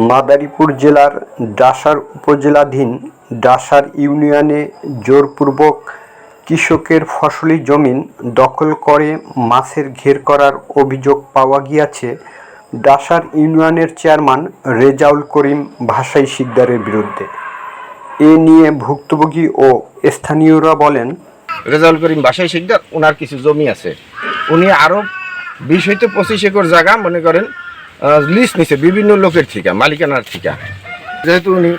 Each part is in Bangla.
মাদারীপুর জেলার ডাসার উপজেলাধীন ডাসার ইউনিয়নে জোরপূর্বক কৃষকের ফসলি জমি দখল করে মাছের ঘের করার অভিযোগ পাওয়া গিয়েছে ডাসার ইউনিয়নের চেয়ারম্যান রেজাউল করিম ভাষাই শিকদারের বিরুদ্ধে। এ নিয়ে ভুক্তভোগী ও স্থানীয়রা বলেন, রেজাউল করিম ভাষাই শিকদার ওনার কিছু জমি আছে, উনি আরও 20 হইতে 25 একর জায়গা মনে করেন লিস্ট নিছে বিভিন্ন লোকের থেকে, মালিকানার থেকে। যেহেতু উনি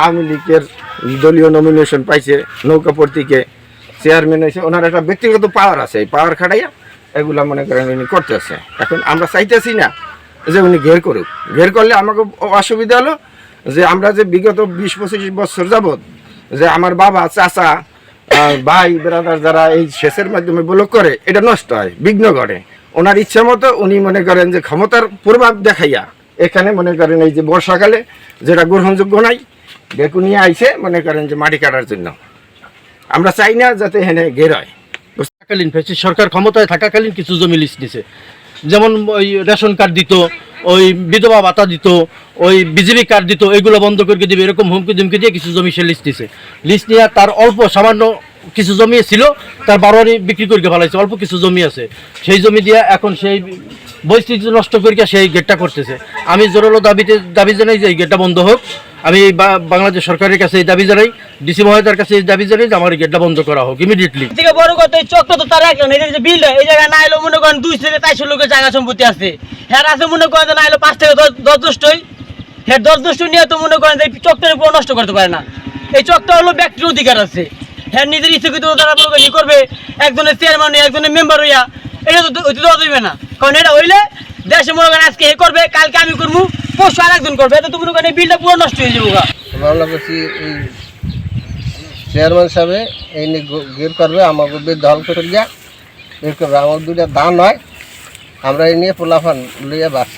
আওয়ামী লীগের দলীয় নমিনেশন পাইছে, নৌকা প্রতীকে চেয়ারম্যান হয়েছে, ওনার একটা ব্যক্তিগত পাওয়ার আছে, এই পাওয়ার খাটাইয়া এগুলা মনে করেন উনি করতেছে। এখন আমরা চাইতেছি না যে উনি ঘের করুক। ঘের করলে আমাকে অসুবিধা হলো যে আমরা যে বিগত 20-25 বছর যাবৎ যে আমার বাবা, চাচা, ভাই ব্রাদার যারা এই সেচের মাধ্যমে ব্লক করে, এটা নষ্ট হয়, বিঘ্ন ঘটে। ওনার ইচ্ছা মতো উনি মনে করেন যে ক্ষমতার প্রভাব দেখাইয়া এখানে মনে করেন এই যে বর্ষাকালে যেটা গ্রহণযোগ্য নাই, বেকুনিয়া আইসে মনে করেন যে মাটি কাটার জন্য। আমরা চাই না যাতে এখানে ঘের হয়। থাকাকালীন ফ্যাসিস্ট সরকার ক্ষমতায় থাকাকালীন কিছু জমি লিস্ট দিছে, যেমন ওই রেশন কার্ড দিত, ওই বিধবা ভাতা দিত, ওই বিজেপি কার্ড দিত, এগুলো বন্ধ করে দিবে এরকম হুমকি ধুমকি দিয়ে কিছু জমি সে লিস্ট দিছে। লিস্ট নিয়ে তার অল্প সামান্য কিছু জমি ছিল, তার বারোয়ারি বিক্রি করে ফেলাইছে, অল্প কিছু জমি আছে, সেই জমি দিয়ে এখন সেই পরিস্থিতি নষ্ট করিয়া সেই গেটটা করতেছে। আমি জোরালো দাবি জানাই যে এই গেটটা বন্ধ হোক। আমি বাংলাদেশ সরকারের কাছে এই দাবি জানাই, ডিসি মহোদয়ের কাছে এই দাবি জানাই যে আমার এই গেটটা বন্ধ করা হোক ইমিডিয়েটলি। থেকে বড় কথা এই চক্র তো তারা একজন, এই যে বিলটা এই জায়গায় না এলো মনে করেন 2 থেকে 400 লোকের জায়গা সম্পত্তি আছে, হ্যাঁ আছে মনে করেন না এলো 5 থেকে 10-12ই, হ্যাঁ 10-12 নিয়ে তো মনে করেন যে এই চক্রের পুরো নষ্ট করতে পারে না। এই চক্র হলো ব্যক্তির অধিকার আছে, হ্যাঁ নিজের ইচ্ছাকৃত তারা ই করবে, একজনের চেয়ারম্যান একজনের মেম্বার হইয়া, এটা তো দেওয়া যাবে না। কারণ এটা হইলে দেশে মনে করেন আজকে এ করবে, কালকে আমি করবো, পরশু আর একজন করবে, এটা তো মনে করেন এই বিলটা পুরো নষ্ট হয়ে যাবো। মামলা করছি এই চেয়ারম্যান সাহেবে এই নিয়ে গের করবে, আমাকে দল করে দিয়া বের করবে, আমার দুইটা দান হয়, আমরা এই নিয়ে পোলাফান লইয়া বাস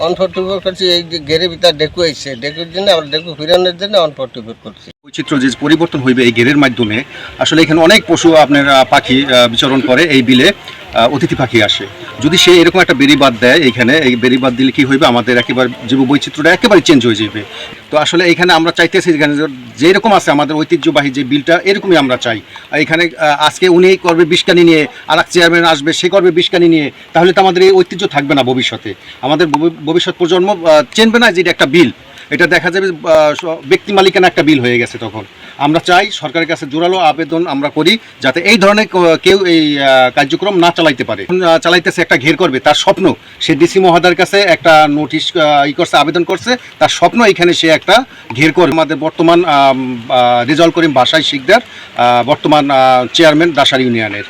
অনফর্টিফোর করছি। এই যে গেরের ভিতরে ডেকু আইছে, ডেকুর জন্য আমরা ডেকু ফিরানোর জন্য অনফর্টিফোর করছি। বৈচিত্র্য যে পরিবর্তন হইবে এই গেরের মাধ্যমে, আসলে এখানে অনেক পশু আপনার পাখি বিচরণ করে, এই বিলে অতিথি পাখি আসে। যদি সে এরকম একটা বেড়িবাঁধ দেয়, এইখানে এই বেড়িবাঁধ দিলে কি হইবে, আমাদের একেবারে জীব বৈচিত্র্যটা একেবারে চেঞ্জ হয়ে যাবে। তো আসলে এখানে আমরা চাইতেছি এখানে যেরকম আছে আমাদের ঐতিহ্যবাহী যে বিলটা, এরকমই আমরা চাই। এখানে আজকে উনি করবে বিষকানি নিয়ে, আর এক চেয়ারম্যান আসবে সে করবে বিষকানি নিয়ে, তাহলে তো আমাদের এই ঐতিহ্য থাকবে না ভবিষ্যতে। আমাদের ভবিষ্যৎ প্রজন্ম চেনবে না যে এটা একটা বিল, এটা দেখা যাবে ব্যক্তি মালিকানা একটা বিল হয়ে গেছে। তখন আমরা চাই সরকারের কাছে জোরালো আবেদন আমরা করি যাতে এই ধরনের কেউ এই কার্যক্রম না চালাইতে পারে। চালাইতেছে একটা ঘের করবে, তার স্বপ্ন, সে ডিসি মহোদয়ের কাছে একটা নোটিশ করছে, আবেদন করছে, তার স্বপ্ন এখানে সে একটা ঘের করবে। আমাদের বর্তমান রেজাউল করিম ভাষাই শিকদার বর্তমান চেয়ারম্যান ডাসার ইউনিয়নের।